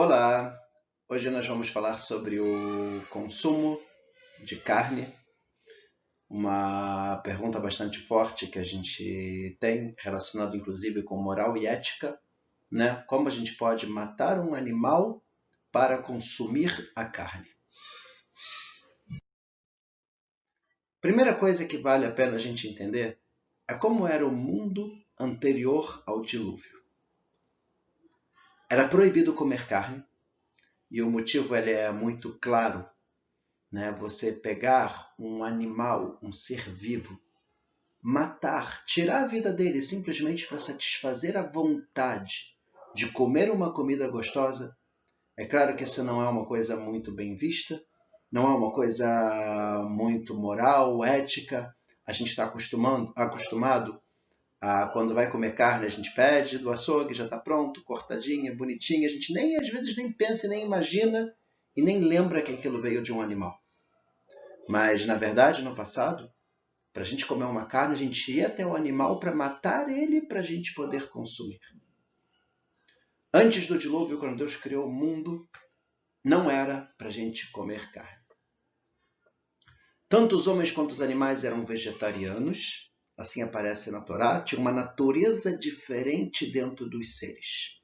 Olá! Hoje nós vamos falar sobre o consumo de carne, uma pergunta bastante forte que a gente tem, relacionado inclusive com moral e ética, né? Como a gente pode matar um animal para consumir a carne? Primeira coisa que vale a pena a gente entender é como era o mundo anterior ao dilúvio. Era proibido comer carne, e o motivo ele é muito claro, né? Você pegar um animal, um ser vivo, matar, tirar a vida dele simplesmente para satisfazer a vontade de comer uma comida gostosa, é claro que isso não é uma coisa muito bem vista, não é uma coisa muito moral, ética. A gente está acostumado a, quando vai comer carne, a gente pede do açougue, já está pronto, cortadinha, bonitinha. A gente nem às vezes nem pensa, nem imagina e nem lembra que aquilo veio de um animal. Mas, na verdade, no passado, para a gente comer uma carne, a gente ia até o animal para matar ele para a gente poder consumir. Antes do dilúvio, quando Deus criou o mundo, não era para a gente comer carne. Tanto os homens quanto os animais eram vegetarianos, assim aparece na Torá, tinha uma natureza diferente dentro dos seres.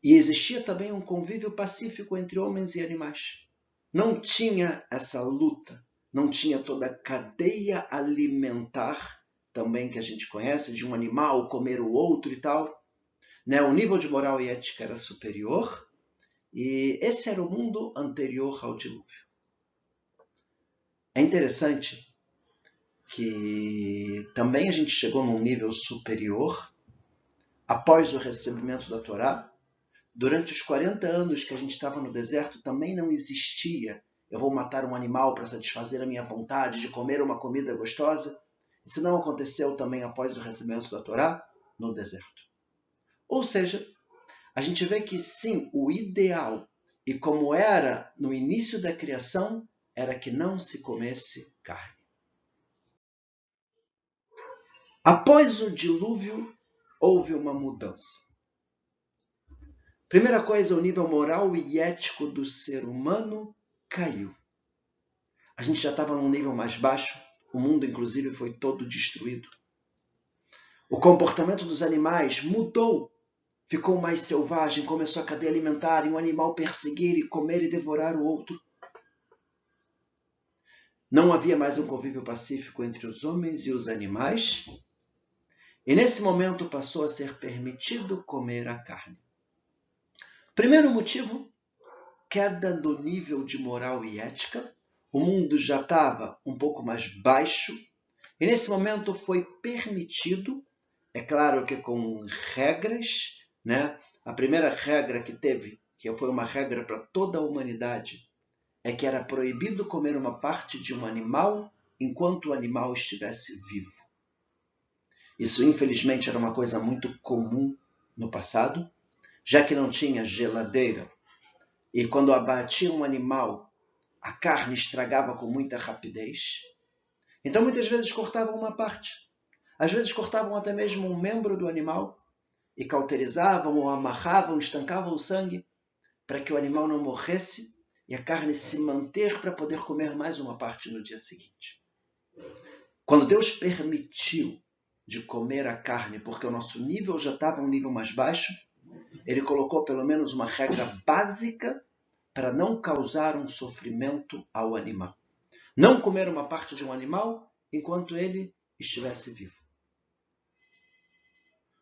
E existia também um convívio pacífico entre homens e animais. Não tinha essa luta, não tinha toda a cadeia alimentar também que a gente conhece, de um animal comer o outro e tal. O nível de moral e ética era superior, e esse era o mundo anterior ao dilúvio. É interessante que também a gente chegou num nível superior após o recebimento da Torá. Durante os 40 anos que a gente estava no deserto, também não existia eu vou matar um animal para satisfazer a minha vontade de comer uma comida gostosa. Isso não aconteceu também após o recebimento da Torá no deserto. Ou seja, a gente vê que sim, o ideal, e como era no início da criação, era que não se comesse carne. Após o dilúvio, houve uma mudança. Primeira coisa, o nível moral e ético do ser humano caiu. A gente já estava num nível mais baixo, o mundo inclusive foi todo destruído. O comportamento dos animais mudou, ficou mais selvagem, começou a cadeia alimentar e um animal perseguir e comer e devorar o outro. Não havia mais um convívio pacífico entre os homens e os animais, e nesse momento passou a ser permitido comer a carne. Primeiro motivo, queda do nível de moral e ética. O mundo já estava um pouco mais baixo, e nesse momento foi permitido, é claro que com regras, né? A primeira regra que teve, que foi uma regra para toda a humanidade, é que era proibido comer uma parte de um animal enquanto o animal estivesse vivo. Isso, infelizmente, era uma coisa muito comum no passado, já que não tinha geladeira, e quando abatia um animal, a carne estragava com muita rapidez. Então, muitas vezes cortavam uma parte. Às vezes cortavam até mesmo um membro do animal e cauterizavam ou amarravam, estancavam o sangue para que o animal não morresse e a carne se manter para poder comer mais uma parte no dia seguinte. Quando Deus permitiu de comer a carne, porque o nosso nível já estava um nível mais baixo, ele colocou pelo menos uma regra básica para não causar um sofrimento ao animal. Não comer uma parte de um animal enquanto ele estivesse vivo.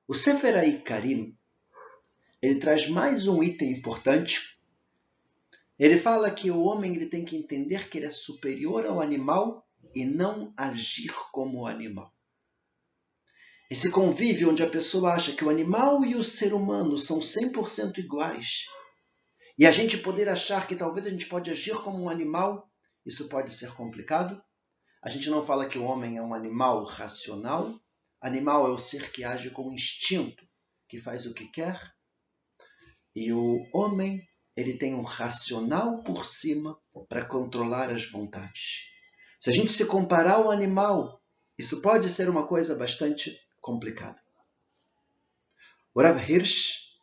O Sefer HaIkarim, ele traz mais um item importante. Ele fala que o homem ele tem que entender que ele é superior ao animal e não agir como o animal. Esse convívio onde a pessoa acha que o animal e o ser humano são 100% iguais, e a gente poder achar que talvez a gente pode agir como um animal, isso pode ser complicado. A gente não fala que o homem é um animal racional. Animal é o ser que age com instinto, que faz o que quer. E o homem, ele tem um racional por cima para controlar as vontades. Se a gente se comparar ao animal, isso pode ser uma coisa bastante complicada. O Rav Hirsch,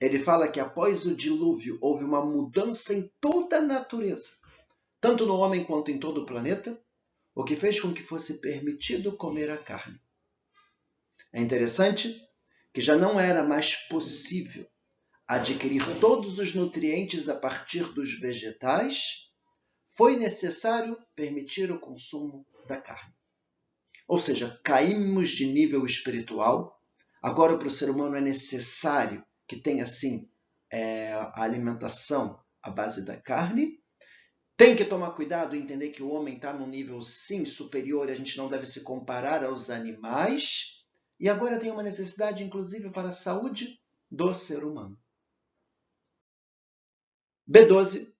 ele fala que após o dilúvio houve uma mudança em toda a natureza, tanto no homem quanto em todo o planeta, o que fez com que fosse permitido comer a carne. É interessante que já não era mais possível adquirir todos os nutrientes a partir dos vegetais, foi necessário permitir o consumo da carne. Ou seja, caímos de nível espiritual. Agora, para o ser humano é necessário que tenha, sim, a alimentação à base da carne. Tem que tomar cuidado e entender que o homem está num nível, sim, superior. A gente não deve se comparar aos animais. E agora tem uma necessidade, inclusive, para a saúde do ser humano. B12.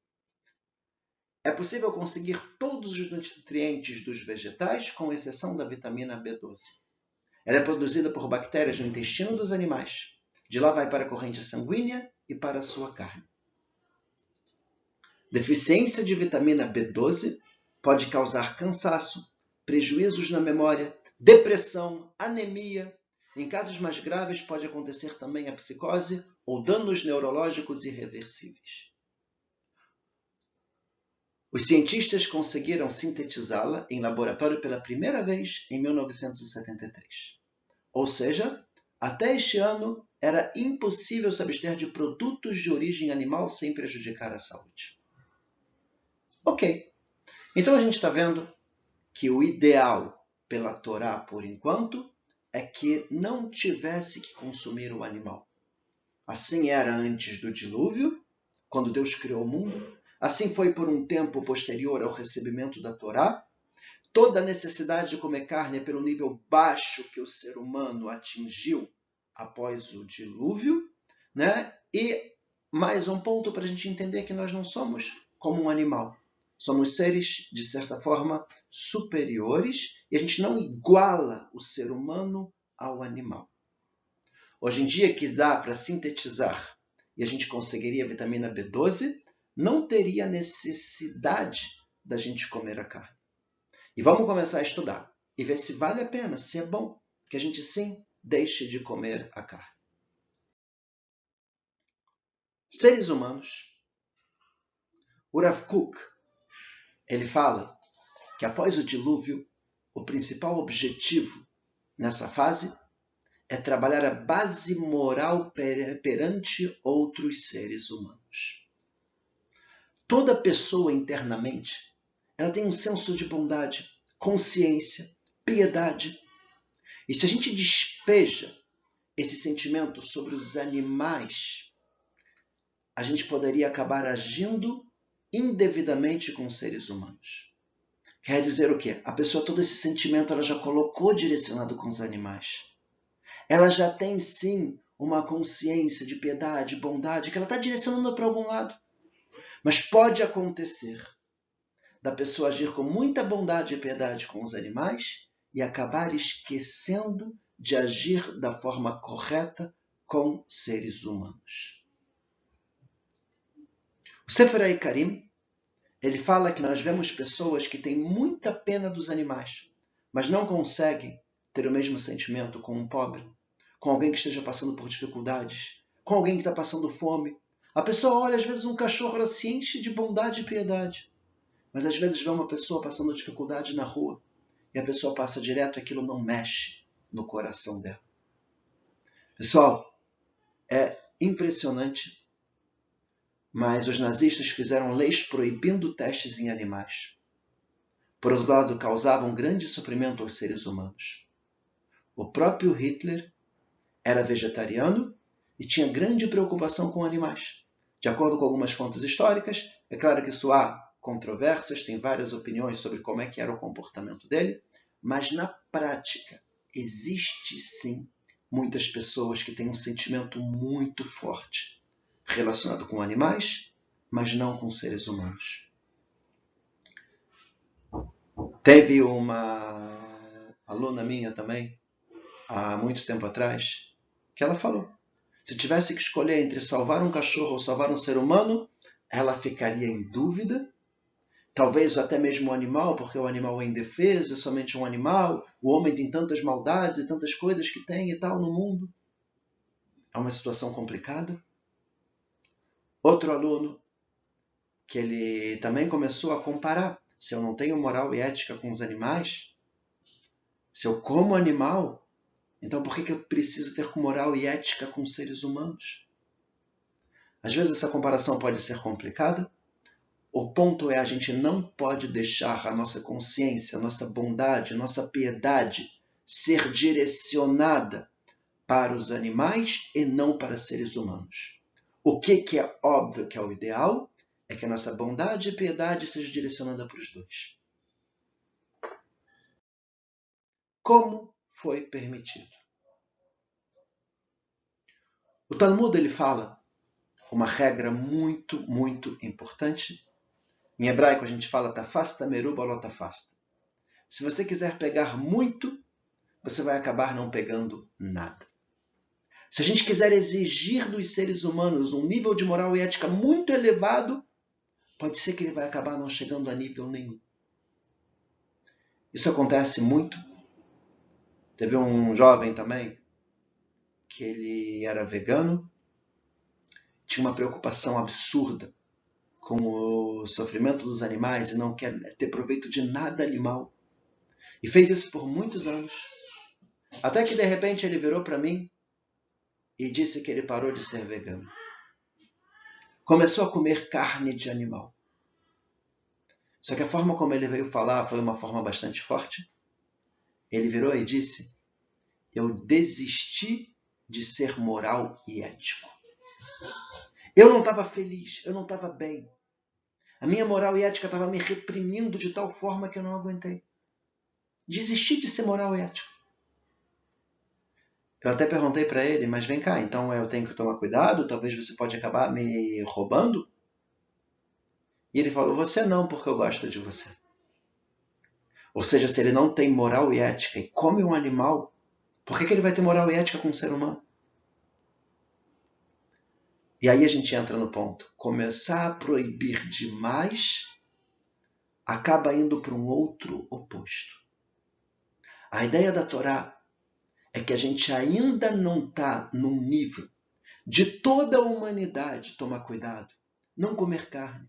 É possível conseguir todos os nutrientes dos vegetais, com exceção da vitamina B12. Ela é produzida por bactérias no intestino dos animais. De lá vai para a corrente sanguínea e para a sua carne. Deficiência de vitamina B12 pode causar cansaço, prejuízos na memória, depressão, anemia. Em casos mais graves, pode acontecer também a psicose ou danos neurológicos irreversíveis. Os cientistas conseguiram sintetizá-la em laboratório pela primeira vez em 1973. Ou seja, até este ano era impossível se abster de produtos de origem animal sem prejudicar a saúde. Ok, então a gente está vendo que o ideal pela Torá, por enquanto, é que não tivesse que consumir o animal. Assim era antes do dilúvio, quando Deus criou o mundo. Assim foi por um tempo posterior ao recebimento da Torá. Toda a necessidade de comer carne é pelo nível baixo que o ser humano atingiu após o dilúvio, né? E mais um ponto para a gente entender que nós não somos como um animal. Somos seres, de certa forma, superiores e a gente não iguala o ser humano ao animal. Hoje em dia, que dá para sintetizar e a gente conseguiria a vitamina B12, não teria necessidade da gente comer a carne. E vamos começar a estudar e ver se vale a pena, se é bom que a gente sim deixe de comer a carne. Seres humanos. O Rav Kook, ele fala que após o dilúvio, o principal objetivo nessa fase é trabalhar a base moral perante outros seres humanos. Toda pessoa internamente, ela tem um senso de bondade, consciência, piedade. E se a gente despeja esse sentimento sobre os animais, a gente poderia acabar agindo indevidamente com os seres humanos. Quer dizer o quê? A pessoa, todo esse sentimento, ela já colocou direcionado com os animais. Ela já tem, sim, uma consciência de piedade, bondade, que ela está direcionando para algum lado. Mas pode acontecer da pessoa agir com muita bondade e piedade com os animais e acabar esquecendo de agir da forma correta com seres humanos. O Sefer HaIkarim, ele fala que nós vemos pessoas que têm muita pena dos animais, mas não conseguem ter o mesmo sentimento com um pobre, com alguém que esteja passando por dificuldades, com alguém que está passando fome. A pessoa olha, às vezes, um cachorro, ela se enche de bondade e piedade. Mas às vezes vê uma pessoa passando dificuldade na rua e a pessoa passa direto e aquilo não mexe no coração dela. Pessoal, é impressionante, mas os nazistas fizeram leis proibindo testes em animais. Por outro lado, causavam grande sofrimento aos seres humanos. O próprio Hitler era vegetariano e tinha grande preocupação com animais. De acordo com algumas fontes históricas, é claro que isso há controvérsias, tem várias opiniões sobre como é que era o comportamento dele, mas na prática existe sim muitas pessoas que têm um sentimento muito forte relacionado com animais, mas não com seres humanos. Teve uma aluna minha também, há muito tempo atrás, que ela falou, se tivesse que escolher entre salvar um cachorro ou salvar um ser humano, ela ficaria em dúvida. Talvez até mesmo o animal, porque o animal é indefeso, é somente um animal. O homem tem tantas maldades e tantas coisas que tem e tal no mundo. É uma situação complicada. Outro aluno que ele também começou a comparar. Se eu não tenho moral e ética com os animais, se eu como animal, então por que eu preciso ter moral e ética com seres humanos? Às vezes essa comparação pode ser complicada. O ponto é a gente não pode deixar a nossa consciência, a nossa bondade, a nossa piedade ser direcionada para os animais e não para seres humanos. O que é óbvio que é o ideal é que a nossa bondade e piedade seja direcionada para os dois. Como foi permitido? O Talmud ele fala uma regra muito, muito importante. Em hebraico a gente fala tafasta meruba lo tafasta. Se você quiser pegar muito, você vai acabar não pegando nada. Se a gente quiser exigir dos seres humanos um nível de moral e ética muito elevado, pode ser que ele vai acabar não chegando a nível nenhum. Isso acontece muito. Teve um jovem também que ele era vegano, tinha uma preocupação absurda com o sofrimento dos animais e não quer ter proveito de nada animal. E fez isso por muitos anos. Até que de repente ele virou para mim e disse que ele parou de ser vegano. Começou a comer carne de animal. Só que a forma como ele veio falar foi uma forma bastante forte. Ele virou e disse: eu desisti de ser moral e ético. Eu não estava feliz, eu não estava bem. A minha moral e ética estava me reprimindo de tal forma que eu não aguentei. Desisti de ser moral e ético. Eu até perguntei para ele, mas vem cá, então eu tenho que tomar cuidado? Talvez você pode acabar me roubando? E ele falou, você não, porque eu gosto de você. Ou seja, se ele não tem moral e ética e come um animal, por que ele vai ter moral e ética com um ser humano? E aí a gente entra no ponto. Começar a proibir demais acaba indo para um outro oposto. A ideia da Torá é que a gente ainda não está num nível de toda a humanidade tomar cuidado, não comer carne.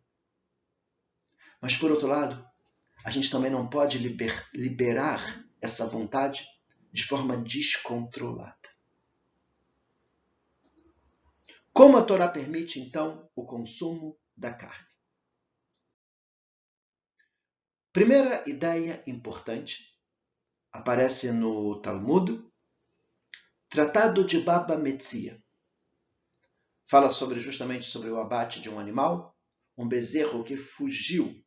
Mas, por outro lado, a gente também não pode liberar essa vontade de forma descontrolada. Como a Torá permite, então, o consumo da carne? Primeira ideia importante aparece no Talmud, Tratado de Baba Metzia. Fala justamente sobre o abate de um animal, um bezerro que fugiu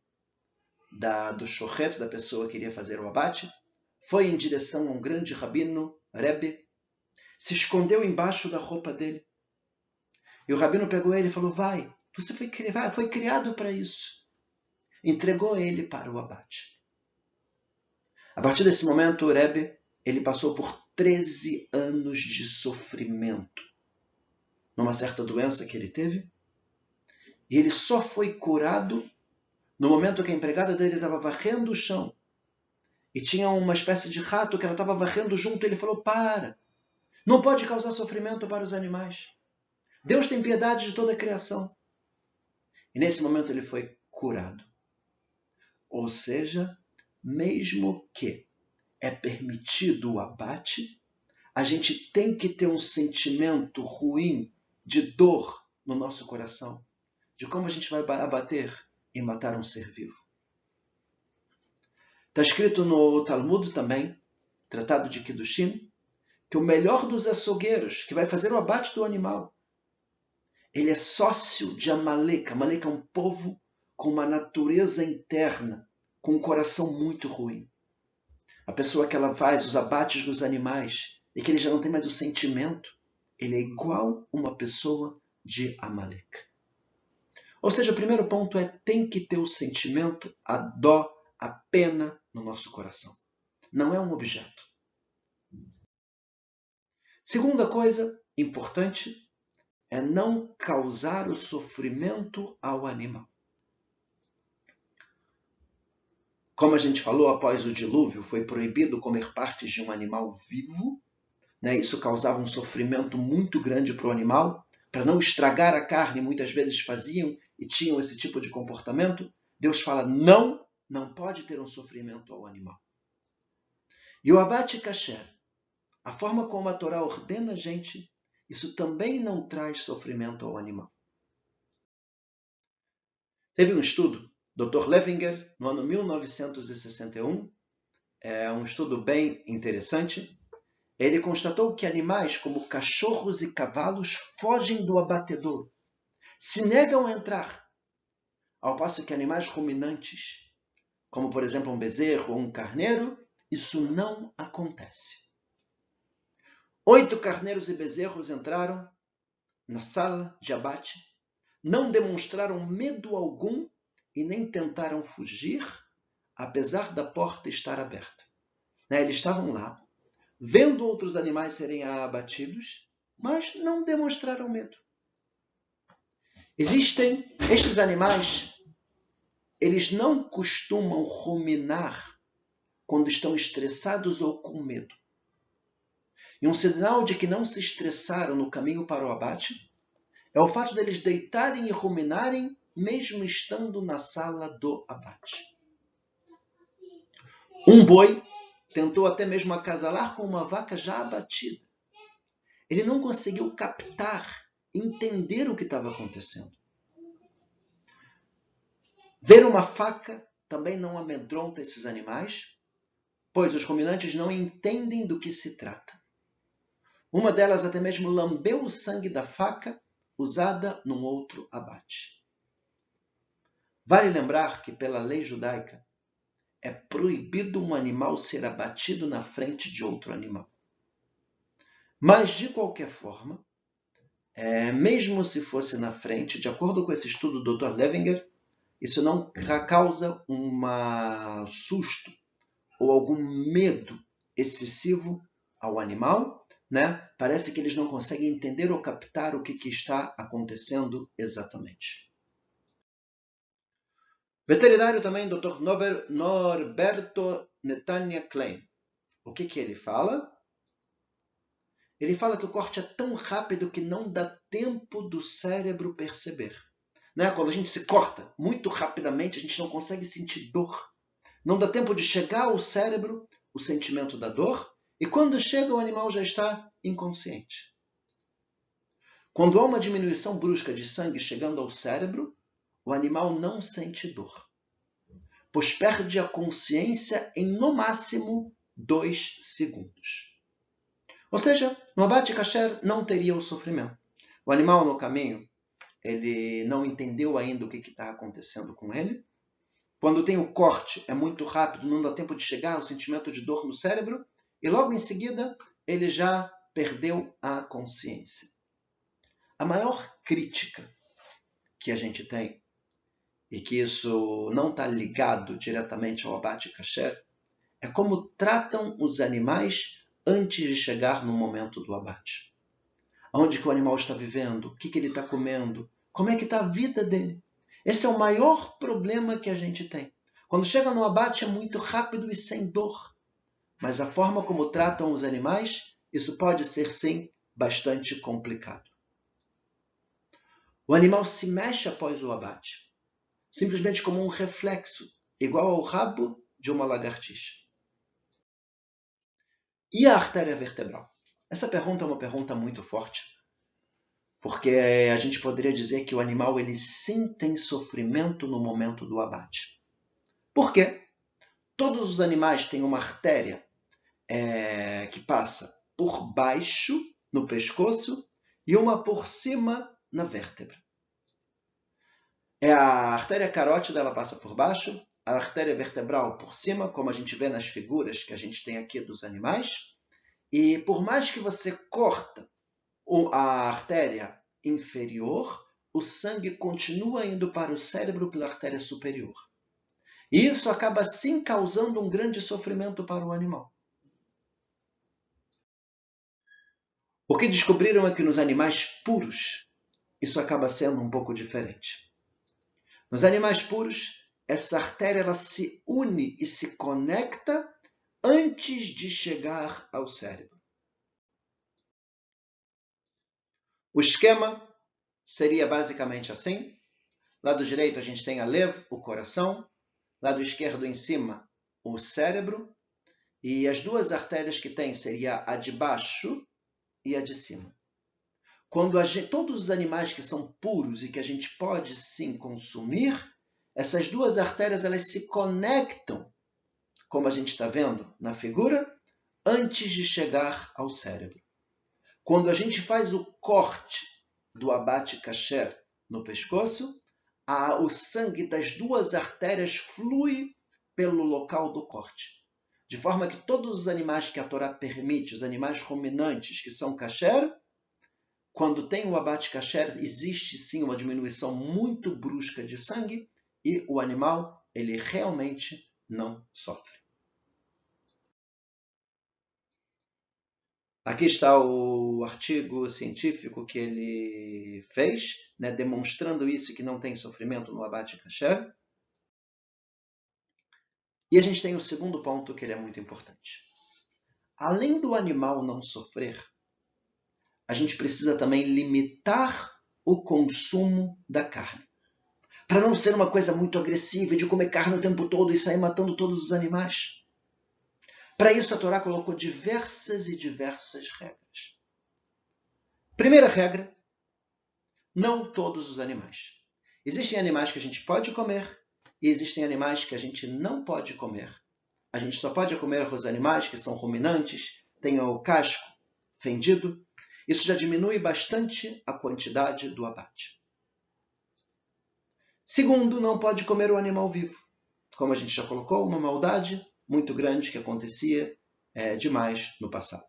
do shochet, da pessoa que iria fazer o abate, foi em direção a um grande rabino, Rebbe, se escondeu embaixo da roupa dele. E o rabino pegou ele e falou, vai, você foi criado para isso. Entregou ele para o abate. A partir desse momento, o Rebbe, ele passou por 13 anos de sofrimento numa certa doença que ele teve. E ele só foi curado no momento que a empregada dele estava varrendo o chão. E tinha uma espécie de rato que ela estava varrendo junto. E ele falou, para, não pode causar sofrimento para os animais. Deus tem piedade de toda a criação. E nesse momento ele foi curado. Ou seja, mesmo que é permitido o abate, a gente tem que ter um sentimento ruim de dor no nosso coração, de como a gente vai abater e matar um ser vivo. Está escrito no Talmud também, Tratado de Kiddushin, que o melhor dos açougueiros, que vai fazer o abate do animal, ele é sócio de Amalek. Amalek é um povo com uma natureza interna, com um coração muito ruim. A pessoa que ela faz os abates dos animais e que ele já não tem mais o sentimento, ele é igual uma pessoa de Amalek. Ou seja, o primeiro ponto é tem que ter o sentimento, a dó, a pena no nosso coração. Não é um objeto. Segunda coisa importante é não causar o sofrimento ao animal. Como a gente falou, após o dilúvio, foi proibido comer partes de um animal vivo. Isso causava um sofrimento muito grande para o animal, para não estragar a carne, muitas vezes faziam e tinham esse tipo de comportamento, Deus fala, não pode ter um sofrimento ao animal. E o abate kasher, a forma como a Torá ordena a gente, isso também não traz sofrimento ao animal. Teve um estudo, Dr. Levinger, no ano 1961, é um estudo bem interessante. Ele constatou que animais como cachorros e cavalos fogem do abatedouro, se negam a entrar, ao passo que animais ruminantes, como por exemplo um bezerro ou um carneiro, isso não acontece. 8 carneiros e bezerros entraram na sala de abate, não demonstraram medo algum e nem tentaram fugir, apesar da porta estar aberta. Eles estavam lá, vendo outros animais serem abatidos, mas não demonstraram medo. Existem estes animais, eles não costumam ruminar quando estão estressados ou com medo. E um sinal de que não se estressaram no caminho para o abate é o fato deles deitarem e ruminarem mesmo estando na sala do abate. Um boi tentou até mesmo acasalar com uma vaca já abatida. Ele não conseguiu captar, entender o que estava acontecendo. Ver uma faca também não amedronta esses animais, pois os ruminantes não entendem do que se trata. Uma delas até mesmo lambeu o sangue da faca usada num outro abate. Vale lembrar que, pela lei judaica, é proibido um animal ser abatido na frente de outro animal. Mas, de qualquer forma, mesmo se fosse na frente, de acordo com esse estudo do Dr. Levinger, isso não causa um susto ou algum medo excessivo ao animal, Parece que eles não conseguem entender ou captar o que está acontecendo exatamente. Veterinário também, Dr. Norberto Netanya Klein. O que ele fala? Ele fala que o corte é tão rápido que não dá tempo do cérebro perceber. Quando a gente se corta muito rapidamente, a gente não consegue sentir dor. Não dá tempo de chegar ao cérebro o sentimento da dor, e quando chega, o animal já está inconsciente. Quando há uma diminuição brusca de sangue chegando ao cérebro, o animal não sente dor, pois perde a consciência em, no máximo, 2 segundos. Ou seja, no abate kasher não teria o sofrimento. O animal no caminho, ele não entendeu ainda o que está acontecendo com ele. Quando tem o corte, é muito rápido, não dá tempo de chegar ao sentimento de dor no cérebro, e logo em seguida, ele já perdeu a consciência. A maior crítica que a gente tem, e que isso não está ligado diretamente ao abate kasher, é como tratam os animais antes de chegar no momento do abate. Onde que o animal está vivendo, o que ele está comendo, como é que está a vida dele. Esse é o maior problema que a gente tem. Quando chega no abate é muito rápido e sem dor. Mas a forma como tratam os animais, isso pode ser, sim, bastante complicado. O animal se mexe após o abate, simplesmente como um reflexo, igual ao rabo de uma lagartixa. E a artéria vertebral? Essa pergunta é uma pergunta muito forte, porque a gente poderia dizer que o animal ele sim tem sofrimento no momento do abate. Por quê? Todos os animais têm uma artéria que passa por baixo, no pescoço, e uma por cima, na vértebra. A artéria carótida ela passa por baixo, a artéria vertebral por cima, como a gente vê nas figuras que a gente tem aqui dos animais. E por mais que você corta a artéria inferior, o sangue continua indo para o cérebro pela artéria superior. E isso acaba sim causando um grande sofrimento para o animal. O que descobriram é que nos animais puros, isso acaba sendo um pouco diferente. Nos animais puros, essa artéria ela se une e se conecta antes de chegar ao cérebro. O esquema seria basicamente assim. Lado direito a gente tem a lev, o coração. Lado esquerdo em cima, o cérebro. E as duas artérias que tem seria a de baixo e a de cima. Quando todos os animais que são puros e que a gente pode sim consumir, essas duas artérias elas se conectam, como a gente está vendo na figura, antes de chegar ao cérebro. Quando a gente faz o corte do abate kasher no pescoço, o sangue das duas artérias flui pelo local do corte. De forma que todos os animais que a Torá permite, os animais ruminantes que são kasher, quando tem o abate kasher, existe sim uma diminuição muito brusca de sangue e o animal ele realmente não sofre. Aqui está o artigo científico que ele fez, demonstrando isso, que não tem sofrimento no abate kasher. E a gente tem o segundo ponto que ele é muito importante. Além do animal não sofrer, a gente precisa também limitar o consumo da carne. Para não ser uma coisa muito agressiva de comer carne o tempo todo e sair matando todos os animais. Para isso a Torá colocou diversas e diversas regras. Primeira regra, não todos os animais. Existem animais que a gente pode comer e existem animais que a gente não pode comer. A gente só pode comer os animais que são ruminantes, tenham o casco fendido. Isso já diminui bastante a quantidade do abate. Segundo, não pode comer o animal vivo. Como a gente já colocou, uma maldade muito grande que acontecia demais no passado.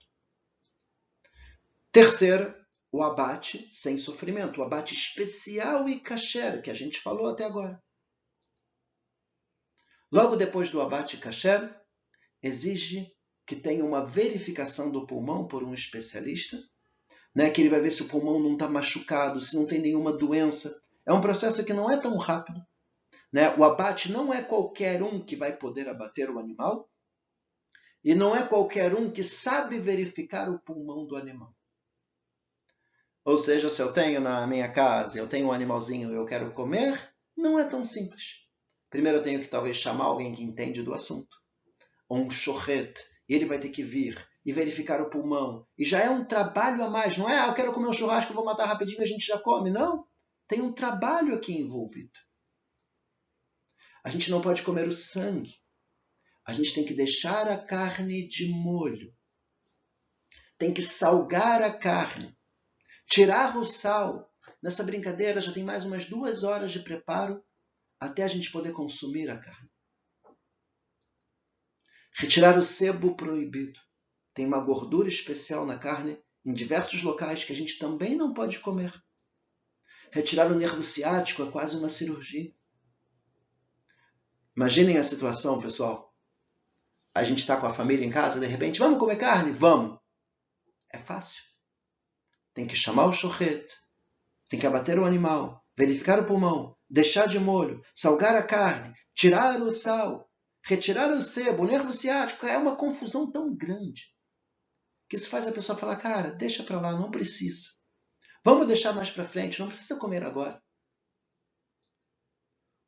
Terceira, o abate sem sofrimento, o abate especial e kasher, que a gente falou até agora. Logo depois do abate kasher, exige que tenha uma verificação do pulmão por um especialista, que ele vai ver se o pulmão não está machucado, se não tem nenhuma doença. É um processo que não é tão rápido. O abate não é qualquer um que vai poder abater o animal e não é qualquer um que sabe verificar o pulmão do animal. Ou seja, se eu tenho na minha casa, eu tenho um animalzinho e eu quero comer, não é tão simples. Primeiro eu tenho que talvez chamar alguém que entende do assunto. Ou um shochet, e ele vai ter que vir e verificar o pulmão. E já é um trabalho a mais, não é? Eu quero comer um churrasco, vou matar rapidinho e a gente já come. Não, tem um trabalho aqui envolvido. A gente não pode comer o sangue. A gente tem que deixar a carne de molho. Tem que salgar a carne. Tirar o sal. Nessa brincadeira já tem mais umas 2 horas de preparo até a gente poder consumir a carne. Retirar o sebo proibido. Tem uma gordura especial na carne em diversos locais que a gente também não pode comer. Retirar o nervo ciático é quase uma cirurgia. Imaginem a situação, pessoal. A gente está com a família em casa, de repente, vamos comer carne? Vamos. É fácil. Tem que chamar o shochet, tem que abater o animal, verificar o pulmão, deixar de molho, salgar a carne, tirar o sal, retirar o sebo, o nervo ciático. É uma confusão tão grande que isso faz a pessoa falar, cara, deixa para lá, não precisa. Vamos deixar mais para frente, não precisa comer agora.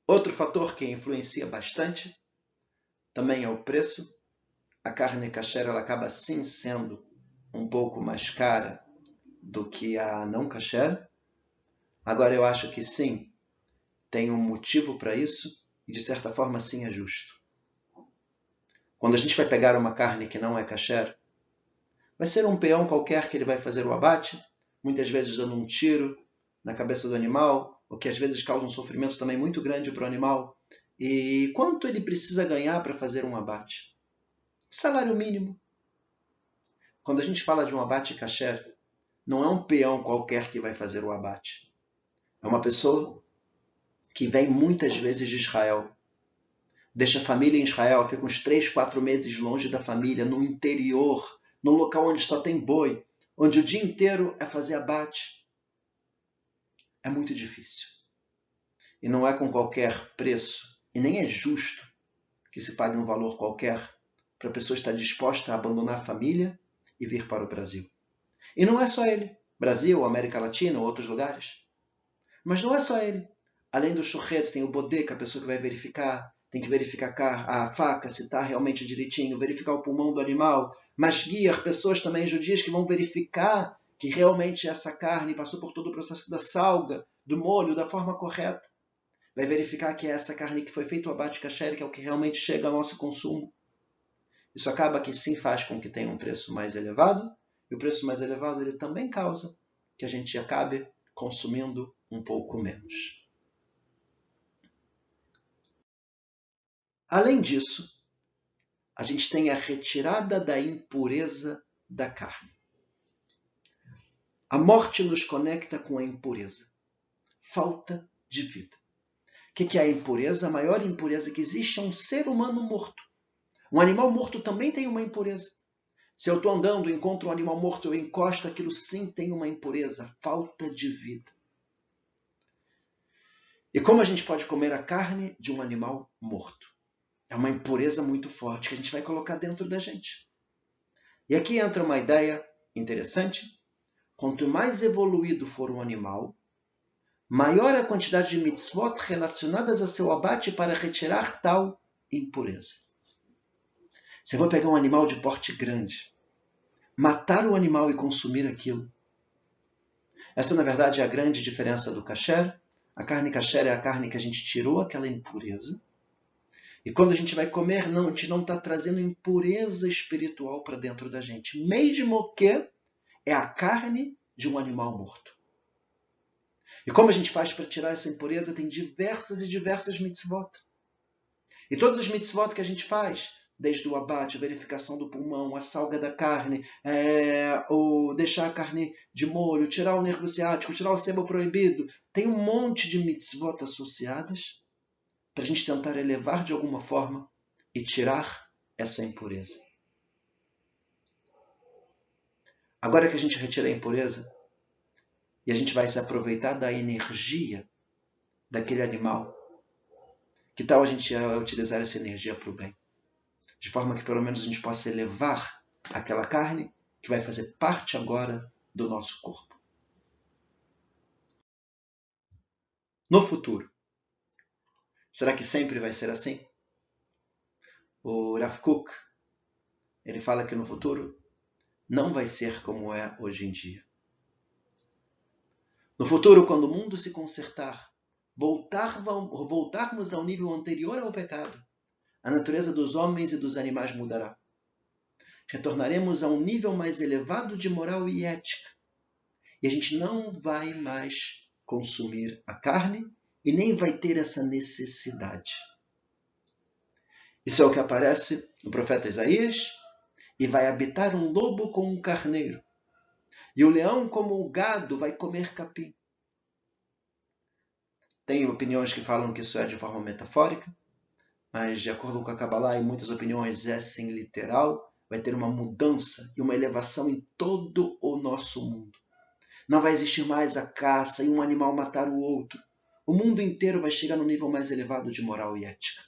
Outro fator que influencia bastante também é o preço. A carne kasher ela acaba sim sendo um pouco mais cara do que a não kasher. Agora eu acho que sim, tem um motivo para isso e de certa forma sim é justo. Quando a gente vai pegar uma carne que não é kasher, vai ser um peão qualquer que ele vai fazer o abate, muitas vezes dando um tiro na cabeça do animal, o que às vezes causa um sofrimento também muito grande para o animal. E quanto ele precisa ganhar para fazer um abate? Salário mínimo. Quando a gente fala de um abate kasher, não é um peão qualquer que vai fazer o abate. É uma pessoa que vem muitas vezes de Israel. Deixa a família em Israel, fica uns 3, 4 meses longe da família, no interior, num local onde só tem boi, onde o dia inteiro é fazer abate. É muito difícil. E não é com qualquer preço, e nem é justo que se pague um valor qualquer para a pessoa estar disposta a abandonar a família e vir para o Brasil. E não é só ele. Brasil, América Latina ou outros lugares. Mas não é só ele. Além do shochet, tem o bodek, a pessoa que vai verificar, tem que verificar a faca, se está realmente direitinho, verificar o pulmão do animal. Mas guiar pessoas também judias que vão verificar que realmente essa carne passou por todo o processo da salga, do molho, da forma correta. Vai verificar que é essa carne que foi feita o abate kasher, que é o que realmente chega ao nosso consumo. Isso acaba que sim faz com que tenha um preço mais elevado, e o preço mais elevado ele também causa que a gente acabe consumindo um pouco menos. Além disso, a gente tem a retirada da impureza da carne. A morte nos conecta com a impureza. Falta de vida. O que é a impureza? A maior impureza que existe é um ser humano morto. Um animal morto também tem uma impureza. Se eu estou andando, encontro um animal morto, eu encosto, aquilo sim tem uma impureza, falta de vida. E como a gente pode comer a carne de um animal morto? É uma impureza muito forte que a gente vai colocar dentro da gente. E aqui entra uma ideia interessante. Quanto mais evoluído for um animal, maior a quantidade de mitzvot relacionadas a seu abate para retirar tal impureza. Se eu vou pegar um animal de porte grande, matar o animal e consumir aquilo, essa na verdade é a grande diferença do kasher. A carne kasher é a carne que a gente tirou aquela impureza. E quando a gente vai comer, não, a gente não está trazendo impureza espiritual para dentro da gente. Mesmo que é a carne de um animal morto. E como a gente faz para tirar essa impureza? Tem diversas e diversas mitzvot. E todas as mitzvot que a gente faz, desde o abate, a verificação do pulmão, a salga da carne, o deixar a carne de molho, tirar o nervo ciático, tirar o sebo proibido, tem um monte de mitzvot associadas para a gente tentar elevar de alguma forma e tirar essa impureza. Agora que a gente retira a impureza, e a gente vai se aproveitar da energia daquele animal, que tal a gente utilizar essa energia para o bem? De forma que pelo menos a gente possa elevar aquela carne que vai fazer parte agora do nosso corpo. No futuro, será que sempre vai ser assim? O Rav Kook, ele fala que no futuro não vai ser como é hoje em dia. No futuro, quando o mundo se consertar, voltarmos ao nível anterior ao pecado, a natureza dos homens e dos animais mudará. Retornaremos a um nível mais elevado de moral e ética. E a gente não vai mais consumir a carne e nem vai ter essa necessidade. Isso é o que aparece no profeta Isaías. E vai habitar um lobo com um carneiro. E o leão, como o gado, vai comer capim. Tem opiniões que falam que isso é de forma metafórica, mas de acordo com a Kabbalah e muitas opiniões é sim literal. Vai ter uma mudança e uma elevação em todo o nosso mundo. Não vai existir mais a caça e um animal matar o outro. O mundo inteiro vai chegar no nível mais elevado de moral e ética.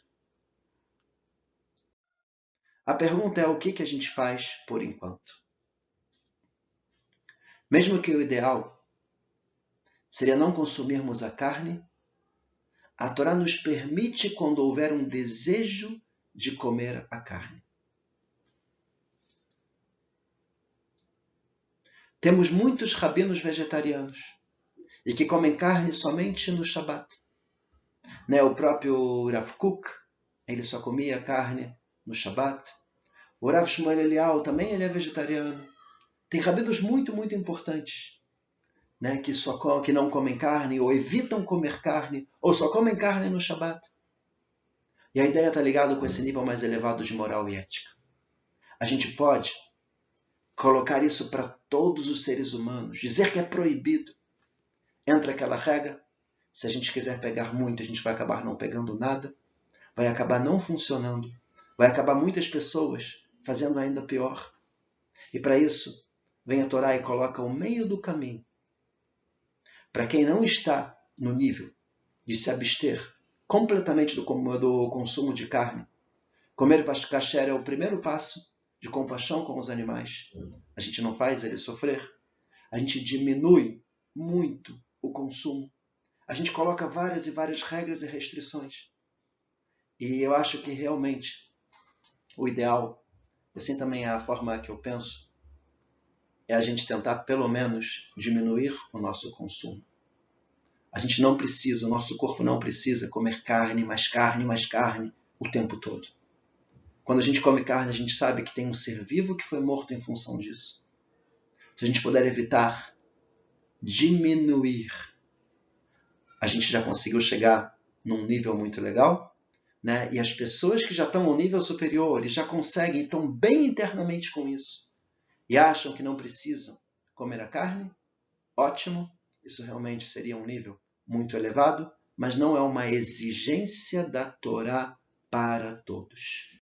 A pergunta é o que a gente faz por enquanto. Mesmo que o ideal seria não consumirmos a carne, a Torá nos permite quando houver um desejo de comer a carne. Temos muitos rabinos vegetarianos e que comem carne somente no Shabat. O próprio Rav Kook, ele só comia carne no Shabat. O Rav Shmuel Eliyahu também ele é vegetariano. Tem rabinos muito, muito importantes, que não comem carne, ou evitam comer carne, ou só comem carne no Shabat. E a ideia está ligada com esse nível mais elevado de moral e ética. A gente pode colocar isso para todos os seres humanos, dizer que é proibido. Entra aquela regra, se a gente quiser pegar muito, a gente vai acabar não pegando nada, vai acabar não funcionando, vai acabar muitas pessoas fazendo ainda pior. E para isso, vem a Torá e coloca o meio do caminho. Para quem não está no nível de se abster completamente do consumo de carne, comer kasher é o primeiro passo de compaixão com os animais. A gente não faz ele sofrer. A gente diminui muito o consumo. a gente coloca várias e várias regras e restrições. E eu acho que realmente o ideal, assim também é a forma que eu penso, é a gente tentar pelo menos diminuir o nosso consumo. A gente não precisa, o nosso corpo não precisa comer carne, mais carne, mais carne o tempo todo. Quando a gente come carne, a gente sabe que tem um ser vivo que foi morto em função disso. Se a gente puder evitar, diminuir, a gente já conseguiu chegar num nível muito legal, né? E as pessoas que já estão ao nível superior e já conseguem, estão bem internamente com isso, e acham que não precisam comer a carne, ótimo, isso realmente seria um nível muito elevado, mas não é uma exigência da Torá para todos.